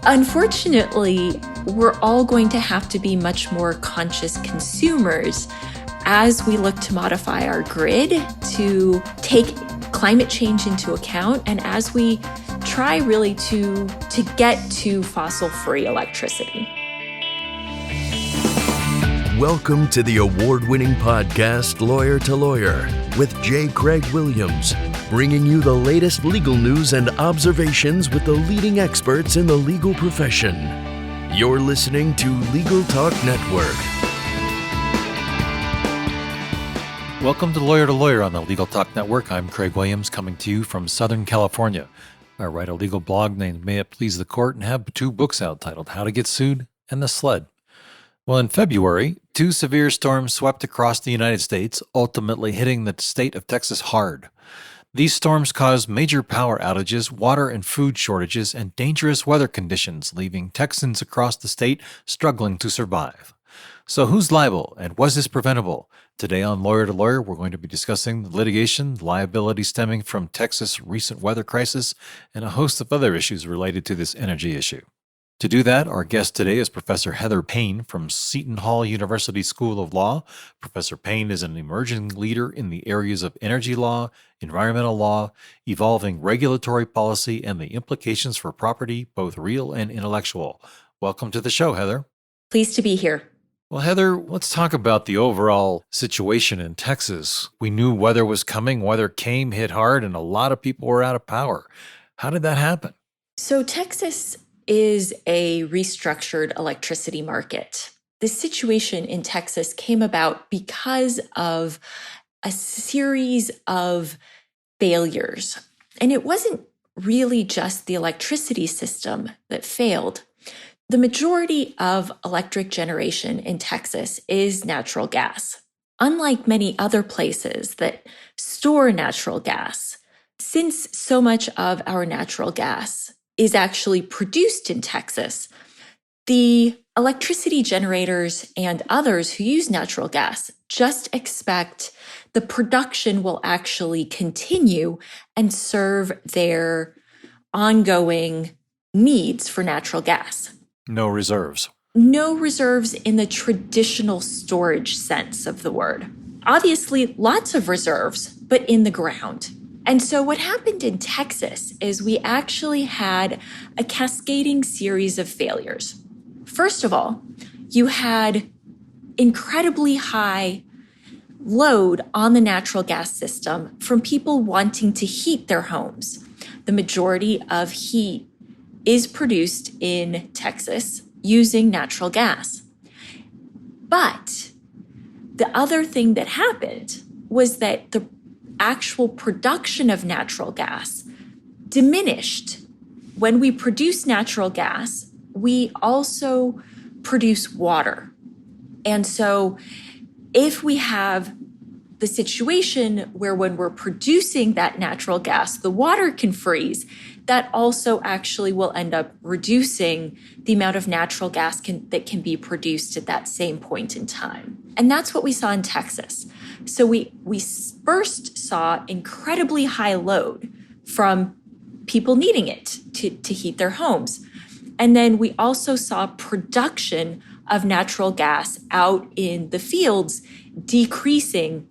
Unfortunately, we're all going to have to be much more conscious consumers as we look to modify our grid to take climate change into account and as we try really to get to fossil-free electricity. Welcome to the award-winning podcast, Lawyer to Lawyer, with J. Craig Williams, bringing you the latest legal news and observations with the leading experts in the legal profession. You're listening to Legal Talk Network. Welcome to Lawyer on the Legal Talk Network. I'm Craig Williams, coming to you from Southern California. I write a legal blog named May It Please the Court and have 2 books out titled How to Get Sued and The Sled. Well, in February, 2 severe storms swept across the United States, ultimately hitting the state of Texas hard. These storms caused major power outages, water and food shortages, and dangerous weather conditions, leaving Texans across the state struggling to survive. So who's liable, and was this preventable? Today on Lawyer to Lawyer, we're going to be discussing the litigation, liability stemming from Texas' recent weather crisis, and a host of other issues related to this energy issue. To do that, our guest today is Professor Heather Payne from Seton University School of Law. Professor Payne is an emerging leader in the areas of energy law, environmental law, evolving regulatory policy, and the implications for property, both real and intellectual. Welcome to the show, Heather. Pleased to be here. Well, Heather, let's talk about the overall situation in Texas. We knew weather was coming, weather came, hit hard, and a lot of people were out of power. How did that happen? So Texas is a restructured electricity market. The situation in Texas came about because of a series of failures. And it wasn't really just the electricity system that failed. The majority of electric generation in Texas is natural gas. Unlike many other places that store natural gas, since so much of our natural gas is actually produced in Texas, the electricity generators and others who use natural gas just expect the production will actually continue and serve their ongoing needs for natural gas. No reserves. No reserves in the traditional storage sense of the word. Obviously, lots of reserves, but in the ground. And so what happened in Texas is we actually had a cascading series of failures. First of all, you had incredibly high load on the natural gas system from people wanting to heat their homes. The majority of heat is produced in Texas using natural gas. But the other thing that happened was that the actual production of natural gas diminished. When we produce natural gas, we also produce water. And so if we have the situation where when we're producing that natural gas, the water can freeze, that also actually will end up reducing the amount of natural gas that can be produced at that same point in time. And that's what we saw in Texas. So we first saw incredibly high load from people needing it to heat their homes. And then we also saw production of natural gas out in the fields decreasing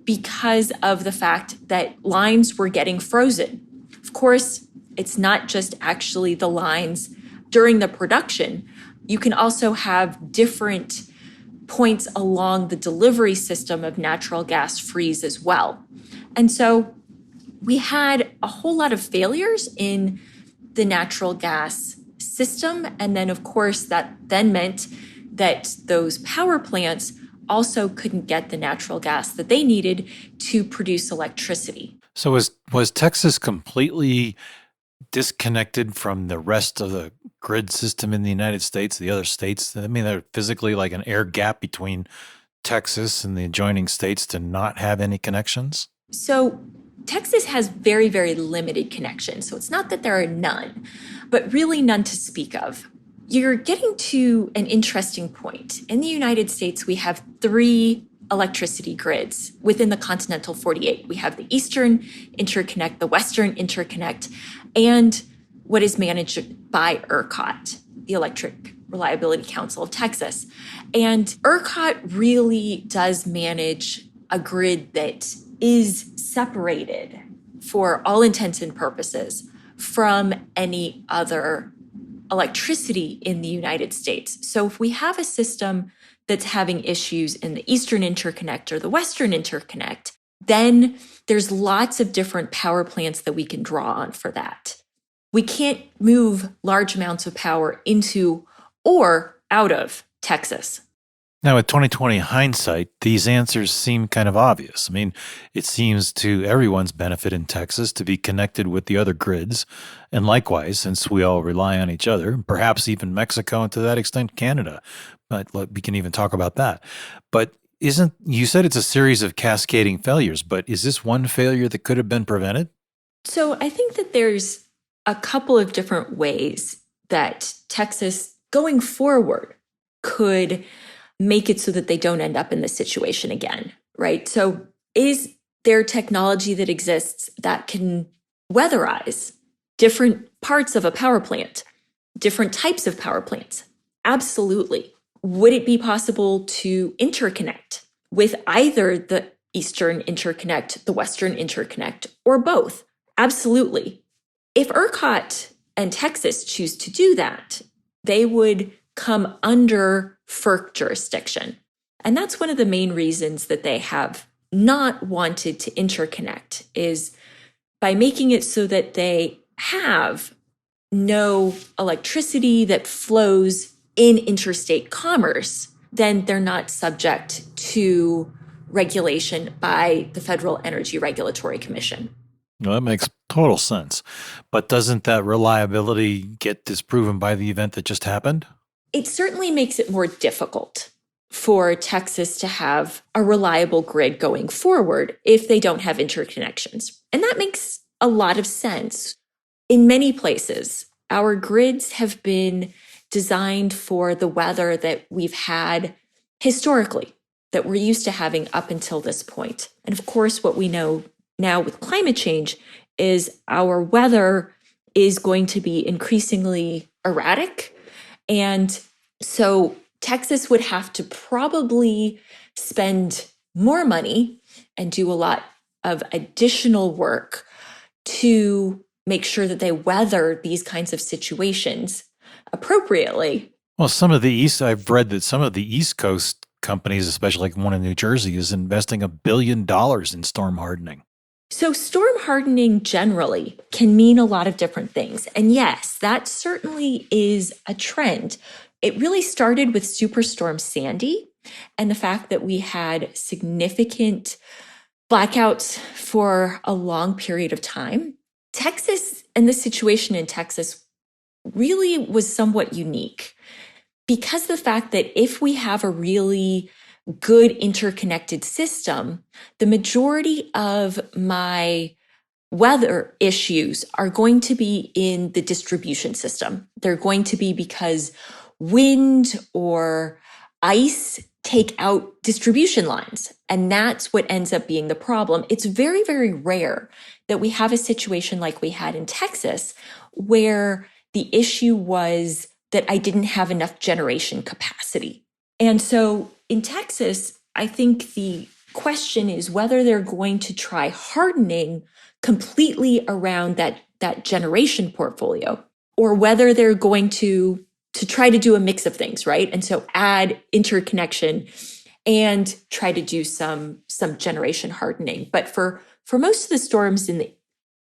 because of the fact that lines were getting frozen. Of course, it's not just actually the lines during the production. You can also have different points along the delivery system of natural gas freeze as well. And so we had a whole lot of failures in the natural gas system. And then, of course, that then meant that those power plants also couldn't get the natural gas that they needed to produce electricity. So was Texas completely disconnected from the rest of the grid system in the United States, the other states? I mean, they're physically like an air gap between Texas and the adjoining states to not have any connections? So Texas has very, very limited connections. So it's not that there are none, but really none to speak of. You're getting to an interesting point. In the United States, we have 3 electricity grids within the continental 48. We have the Eastern Interconnect, the Western Interconnect, and what is managed by ERCOT, the Electric Reliability Council of Texas. And ERCOT really does manage a grid that is separated for all intents and purposes from any other electricity in the United States. So if we have a system that's having issues in the Eastern Interconnect or the Western Interconnect, then there's lots of different power plants that we can draw on for that. We can't move large amounts of power into or out of Texas. Now, with 2020 hindsight, these answers seem kind of obvious. I mean, it seems to everyone's benefit in Texas to be connected with the other grids. And likewise, since we all rely on each other, perhaps even Mexico and to that extent Canada. But we can even talk about that. But you said it's a series of cascading failures, but is this one failure that could have been prevented? So I think that there's a couple of different ways that Texas going forward could make it so that they don't end up in this situation again, right? So is there technology that exists that can weatherize different parts of a power plant, different types of power plants? Absolutely. Would it be possible to interconnect with either the Eastern Interconnect, the Western Interconnect, or both? Absolutely. If ERCOT and Texas choose to do that, they would come under FERC jurisdiction. And that's one of the main reasons that they have not wanted to interconnect, is by making it so that they have no electricity that flows in interstate commerce, then they're not subject to regulation by the Federal Energy Regulatory Commission. Well, that makes total sense. But doesn't that reliability get disproven by the event that just happened? It certainly makes it more difficult for Texas to have a reliable grid going forward if they don't have interconnections. And that makes a lot of sense. In many places, our grids have been designed for the weather that we've had historically, that we're used to having up until this point. And of course, what we know now with climate change is our weather is going to be increasingly erratic. And so Texas would have to probably spend more money and do a lot of additional work to make sure that they weather these kinds of situations appropriately. Well, I've read that some of the East Coast companies, especially like one in New Jersey, is investing $1 billion in storm hardening. So storm hardening generally can mean a lot of different things. And yes, that certainly is a trend. It really started with Superstorm Sandy and the fact that we had significant blackouts for a long period of time. Texas and the situation in Texas really was somewhat unique because of the fact that if we have a really good interconnected system, the majority of my weather issues are going to be in the distribution system. They're going to be because wind or ice take out distribution lines. And that's what ends up being the problem. It's very, very rare that we have a situation like we had in Texas, where the issue was that I didn't have enough generation capacity. And so in Texas, I think the question is whether they're going to try hardening completely around that generation portfolio, or whether they're going to try to do a mix of things, right? And so add interconnection and try to do some generation hardening. But for most of the storms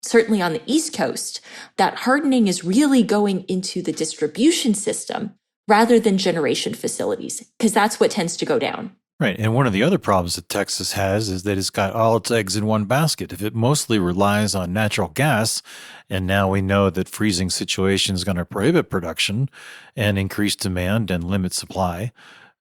certainly on the East Coast, that hardening is really going into the distribution system rather than generation facilities, because that's what tends to go down. Right. And one of the other problems that Texas has is that it's got all its eggs in one basket. If it mostly relies on natural gas, and now we know that freezing situation is going to prohibit production and increase demand and limit supply,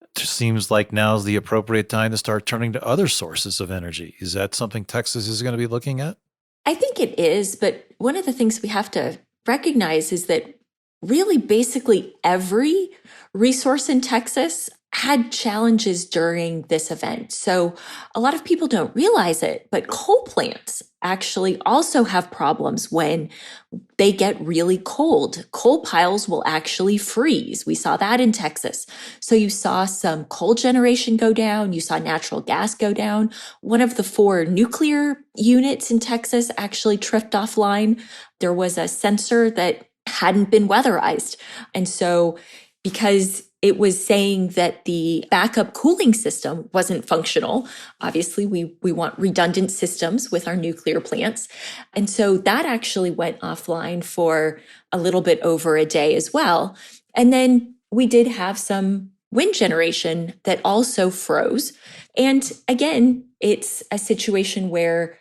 it just seems like now's the appropriate time to start turning to other sources of energy. Is that something Texas is going to be looking at? I think it is, but one of the things we have to recognize is that really basically every resource in Texas had challenges during this event. So a lot of people don't realize it, but coal plants actually also have problems when they get really cold. Coal piles will actually freeze. We saw that in Texas. So you saw some coal generation go down. You saw natural gas go down. One of the 4 nuclear units in Texas actually tripped offline. There was a sensor that hadn't been weatherized. And so because it was saying that the backup cooling system wasn't functional. Obviously, we want redundant systems with our nuclear plants. And so that actually went offline for a little bit over a day as well. And then we did have some wind generation that also froze. And again, it's a situation where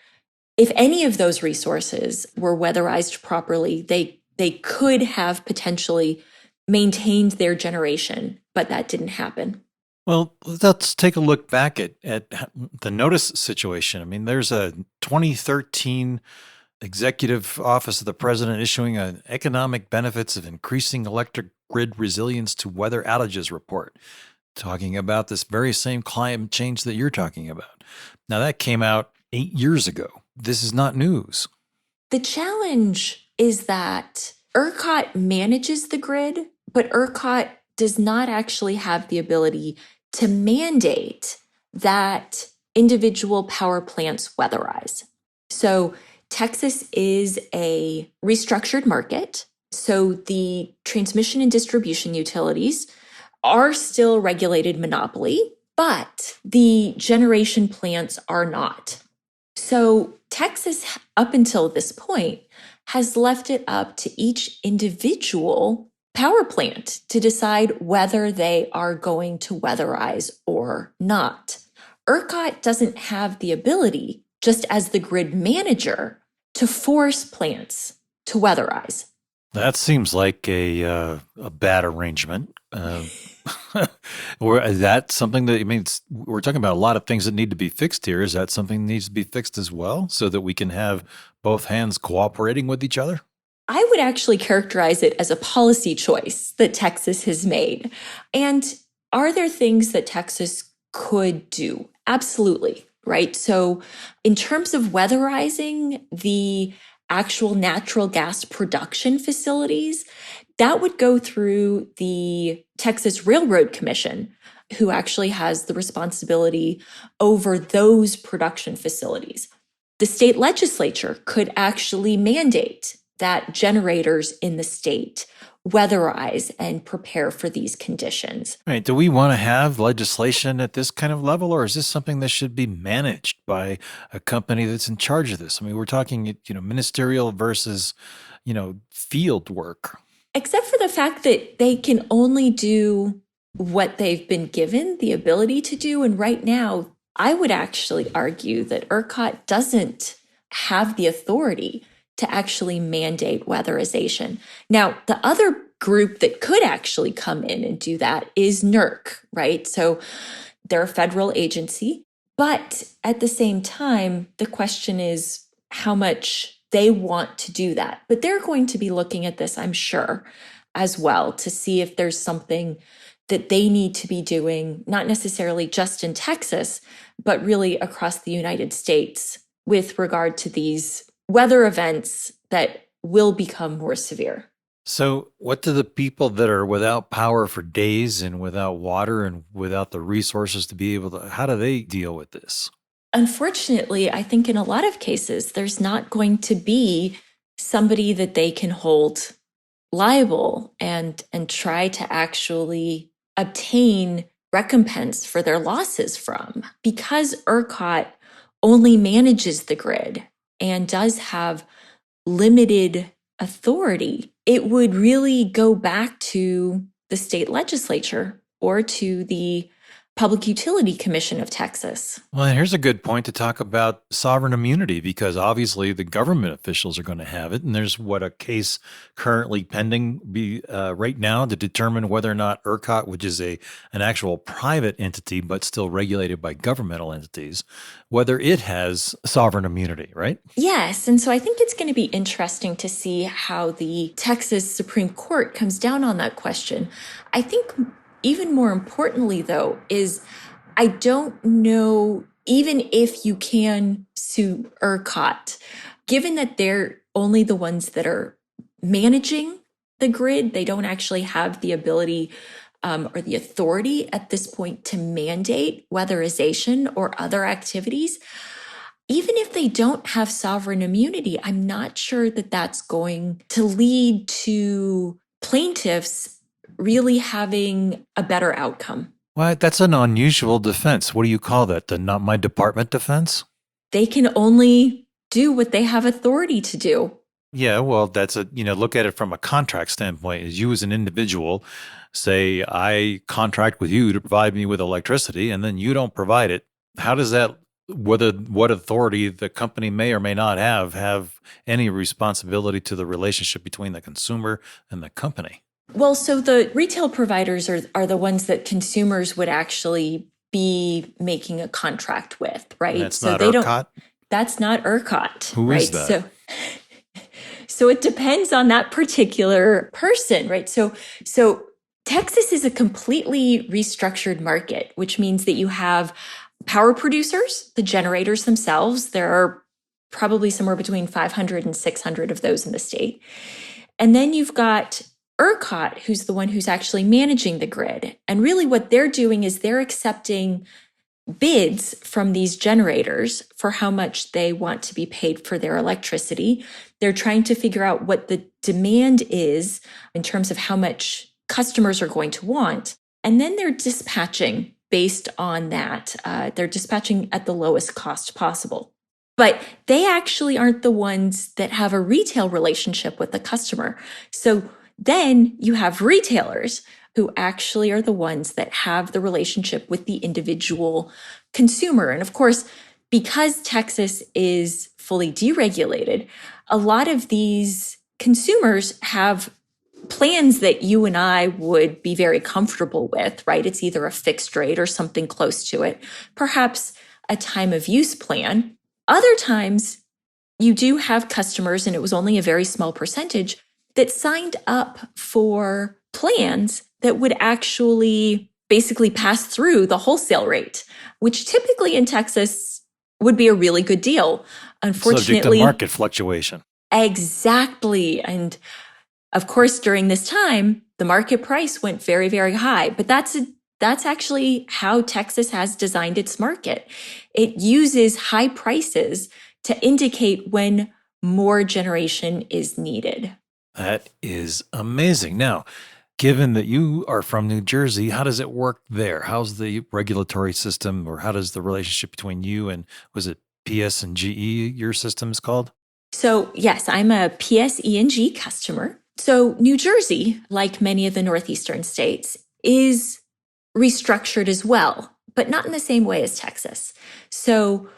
if any of those resources were weatherized properly, they could have potentially maintained their generation, but that didn't happen. Well, let's take a look back at the notice situation. I mean, there's a 2013 Executive Office of the President issuing an economic benefits of increasing electric grid resilience to weather outages report, talking about this very same climate change that you're talking about. Now, that came out 8 years ago. This is not news. The challenge is that ERCOT manages the grid, but ERCOT does not actually have the ability to mandate that individual power plants weatherize. So Texas is a restructured market. So the transmission and distribution utilities are still regulated monopoly, but the generation plants are not. So Texas, up until this point, has left it up to each individual power plant to decide whether they are going to weatherize or not. ERCOT doesn't have the ability, just as the grid manager, to force plants to weatherize. That seems like a bad arrangement. Or is that something that, I mean, we're talking about a lot of things that need to be fixed here. Is that something that needs to be fixed as well so that we can have both hands cooperating with each other? I would actually characterize it as a policy choice that Texas has made. And are there things that Texas could do? Absolutely, right? So in terms of weatherizing the actual natural gas production facilities, that would go through the Texas Railroad Commission, who actually has the responsibility over those production facilities. The state legislature could actually mandate that generators in the state weatherize and prepare for these conditions. Right. Do we want to have legislation at this kind of level, or is this something that should be managed by a company that's in charge of this? I mean, we're talking, ministerial versus, field work. Except for the fact that they can only do what they've been given the ability to do. And right now, I would actually argue that ERCOT doesn't have the authority to actually mandate weatherization. Now, the other group that could actually come in and do that is NERC, right? So they're a federal agency, but at the same time, the question is how much they want to do that. But they're going to be looking at this, I'm sure, as well, to see if there's something that they need to be doing, not necessarily just in Texas, but really across the United States with regard to these weather events that will become more severe. So what do the people that are without power for days and without water and without the resources to be able to, how do they deal with this? Unfortunately, I think in a lot of cases, there's not going to be somebody that they can hold liable and try to actually obtain recompense for their losses from. Because ERCOT only manages the grid and does have limited authority, it would really go back to the state legislature or to the Public Utility Commission of Texas. Well, and here's a good point to talk about sovereign immunity, because obviously the government officials are going to have it. And there's a case currently pending right now to determine whether or not ERCOT, which is an actual private entity, but still regulated by governmental entities, whether it has sovereign immunity, right? Yes. And so I think it's going to be interesting to see how the Texas Supreme Court comes down on that question. I think even more importantly, though, is I don't know even if you can sue ERCOT, given that they're only the ones that are managing the grid, they don't actually have the ability or the authority at this point to mandate weatherization or other activities. Even if they don't have sovereign immunity, I'm not sure that that's going to lead to plaintiffs really having a better outcome. Well, that's an unusual defense. What do you call that? The not my department defense? They can only do what they have authority to do. Yeah, well, that's look at it from a contract standpoint. As you as an individual say, I contract with you to provide me with electricity, and then you don't provide it. How does that, what authority the company may or may not have any responsibility to the relationship between the consumer and the company? Well, so the retail providers are the ones that consumers would actually be making a contract with, right? And that's so not they ERCOT? That's not ERCOT. Who right? is that? So it depends on that particular person, right? So Texas is a completely restructured market, which means that you have power producers, the generators themselves. There are probably somewhere between 500 and 600 of those in the state. And then you've got ERCOT, who's the one who's actually managing the grid. And really what they're doing is they're accepting bids from these generators for how much they want to be paid for their electricity. They're trying to figure out what the demand is in terms of how much customers are going to want. And then they're dispatching based on that. They're dispatching at the lowest cost possible. But they actually aren't the ones that have a retail relationship with the customer. So then you have retailers who actually are the ones that have the relationship with the individual consumer. And of course, because Texas is fully deregulated, a lot of these consumers have plans that you and I would be very comfortable with, right? It's either a fixed rate or something close to it, perhaps a time of use plan. Other times, you do have customers, and it was only a very small percentage, that signed up for plans that would actually basically pass through the wholesale rate, which typically in Texas would be a really good deal. Unfortunately, subject to market fluctuation. Exactly. And of course, during this time, the market price went very, very high. But that's actually how Texas has designed its market. It uses high prices to indicate when more generation is needed. That is amazing. Now, given that you are from New Jersey, how does it work there? How's the regulatory system, or how does the relationship between you and, was it PSEG, your system is called? So yes, I'm a PSEG customer. So New Jersey, like many of the northeastern states, is restructured as well, but not in the same way as Texas. So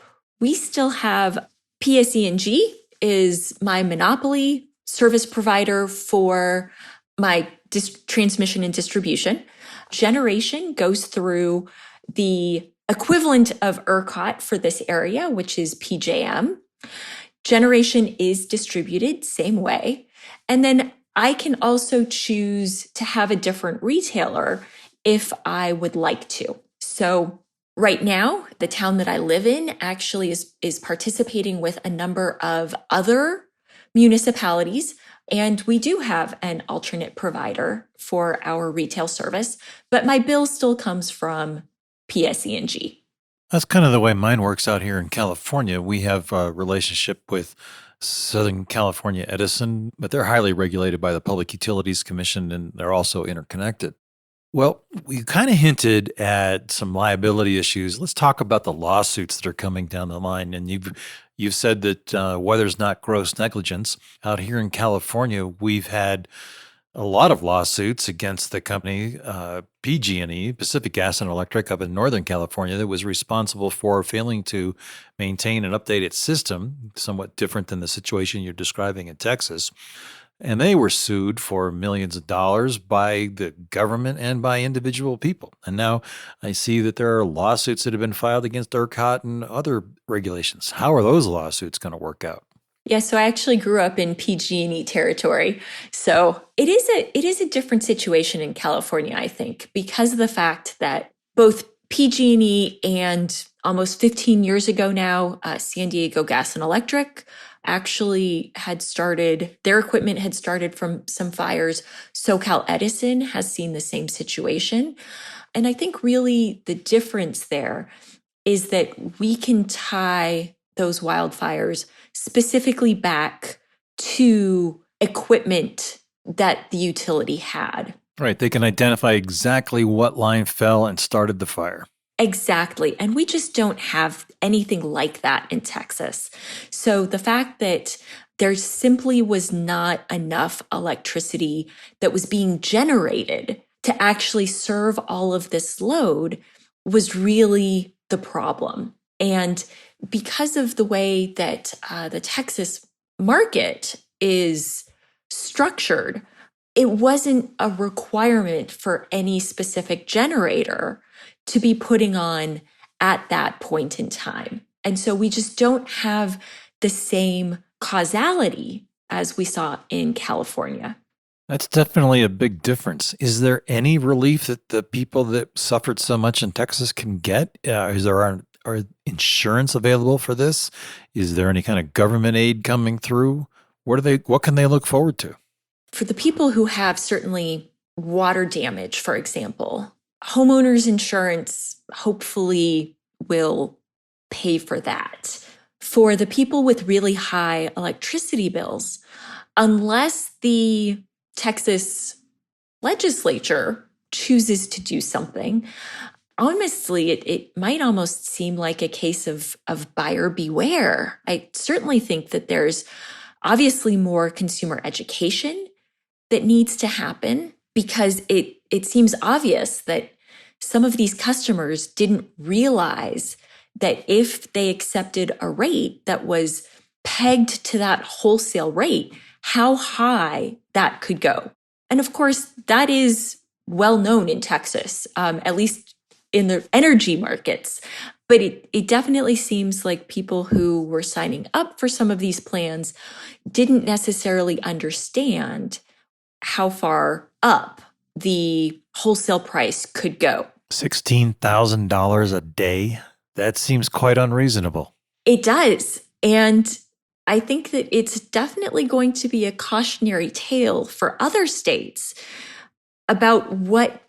we still have PSEG is my monopoly service provider for my transmission and distribution. Generation goes through the equivalent of ERCOT for this area, which is PJM. Generation is distributed same way. And then I can also choose to have a different retailer if I would like to. So right now, the town that I live in actually is participating with a number of other municipalities. And we do have an alternate provider for our retail service, but my bill still comes from PSEG. That's kind of the way mine works out here in California. We have a relationship with Southern California Edison, but they're highly regulated by the Public Utilities Commission, and they're also interconnected. Well, we kind of hinted at some liability issues. Let's talk about the lawsuits that are coming down the line. And you've said that weather's not gross negligence. Out here in California, we've had a lot of lawsuits against the company PG&E, Pacific Gas and Electric, up in Northern California, that was responsible for failing to maintain and update its system, somewhat different than the situation you're describing in Texas. And they were sued for millions of dollars by the government and by individual people. And now I see that there are lawsuits that have been filed against ERCOT and other regulations. How are those lawsuits going to work out? Yeah, so I actually grew up in PG&E territory. So it is a different situation in California, I think, because of the fact that both PG&E and almost 15 years ago now, San Diego Gas and Electric actually had started, their equipment had started from some fires. SoCal Edison has seen the same situation. And I think really the difference there is that we can tie those wildfires specifically back to equipment that the utility had. Right. They can identify exactly what line fell and started the fire. Exactly. And we just don't have anything like that in Texas. So the fact that there simply was not enough electricity that was being generated to actually serve all of this load was really the problem. And because of the way that the Texas market is structured, it wasn't a requirement for any specific generator to be putting on at that point in time. And so we just don't have the same causality as we saw in California. That's definitely a big difference. Is there any relief that the people that suffered so much in Texas can get? Are insurance available for this? Is there any kind of government aid coming through? What can they look forward to? For the people who have certainly water damage, for example, homeowners insurance hopefully will pay for that. For the people with really high electricity bills, unless the Texas legislature chooses to do something, honestly, it might almost seem like a case of buyer beware. I certainly think that there's obviously more consumer education that needs to happen, because it seems obvious that some of these customers didn't realize that if they accepted a rate that was pegged to that wholesale rate, how high that could go. And of course, that is well known in Texas, at least in the energy markets. But it definitely seems like people who were signing up for some of these plans didn't necessarily understand how far up the wholesale price could go. $16,000 a day? That seems quite unreasonable. It does. And I think that it's definitely going to be a cautionary tale for other states about what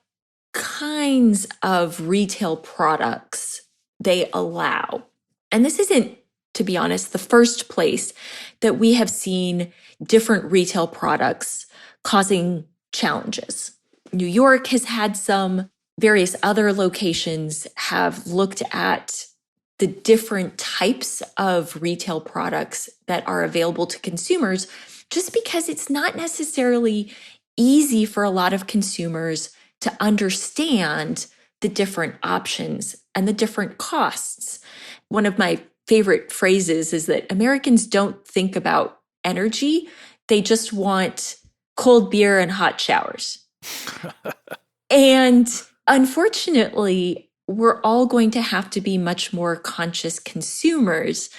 kinds of retail products they allow. And this isn't, to be honest, the first place that we have seen different retail products causing challenges. New York has had some. Various other locations have looked at the different types of retail products that are available to consumers, just because it's not necessarily easy for a lot of consumers to understand the different options and the different costs. One of my favorite phrases is that Americans don't think about energy. They just want cold beer and hot showers. And unfortunately, we're all going to have to be much more conscious consumers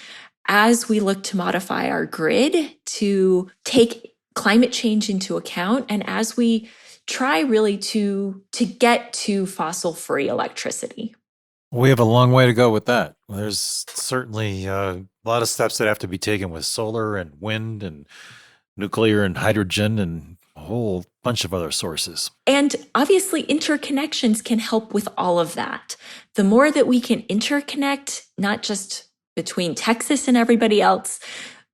as we look to modify our grid to take climate change into account, and as we try really to get to fossil-free electricity. We have a long way to go with that. There's certainly a lot of steps that have to be taken with solar and wind and nuclear and hydrogen and a whole bunch of other sources. And obviously, interconnections can help with all of that. The more that we can interconnect, not just between Texas and everybody else,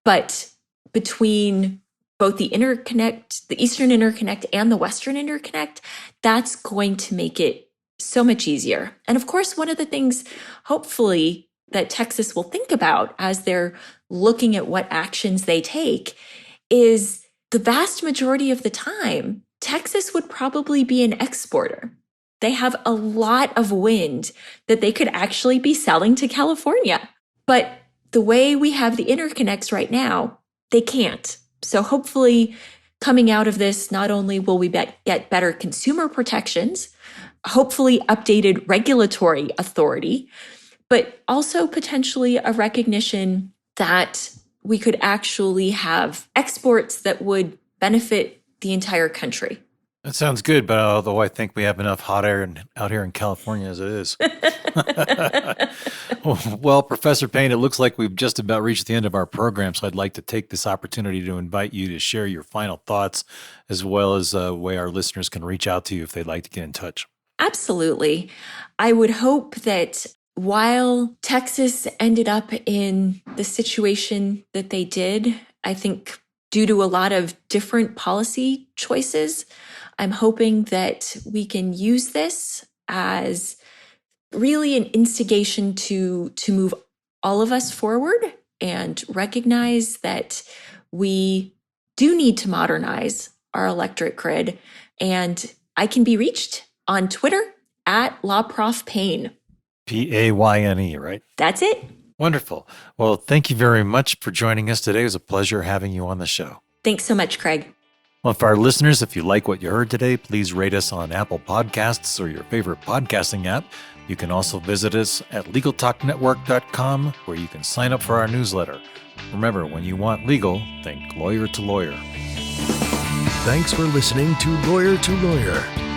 but between both the interconnect, the Eastern interconnect and the Western interconnect, that's going to make it so much easier. And of course, one of the things, hopefully, that Texas will think about as they're looking at what actions they take is the vast majority of the time, Texas would probably be an exporter. They have a lot of wind that they could actually be selling to California. But the way we have the interconnects right now, they can't. So hopefully, coming out of this, not only will we get better consumer protections, hopefully updated regulatory authority, but also potentially a recognition that we could actually have exports that would benefit the entire country. That sounds good, but although I think we have enough hot air out here in California as it is. Well, Professor Payne, it looks like we've just about reached the end of our program, so I'd like to take this opportunity to invite you to share your final thoughts, as well as a way our listeners can reach out to you if they'd like to get in touch. Absolutely. I would hope that while Texas ended up in the situation that they did, I think due to a lot of different policy choices, I'm hoping that we can use this as really an instigation to move all of us forward and recognize that we do need to modernize our electric grid. And I can be reached on Twitter at LawProfPayne. Payne, right? That's it. Wonderful. Well, thank you very much for joining us today. It was a pleasure having you on the show. Thanks so much, Craig. Well, for our listeners, if you like what you heard today, please rate us on Apple Podcasts or your favorite podcasting app. You can also visit us at LegalTalkNetwork.com, where you can sign up for our newsletter. Remember, when you want legal, think lawyer to lawyer. Thanks for listening to Lawyer,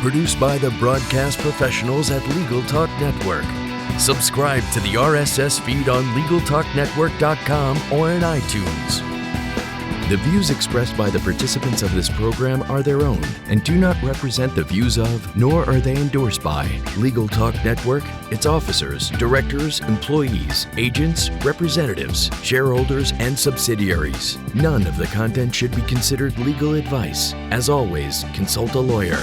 produced by the broadcast professionals at Legal Talk Network. Subscribe to the RSS feed on LegalTalkNetwork.com or in iTunes. The views expressed by the participants of this program are their own and do not represent the views of, nor are they endorsed by, Legal Talk Network, its officers, directors, employees, agents, representatives, shareholders, and subsidiaries. None of the content should be considered legal advice. As always, consult a lawyer.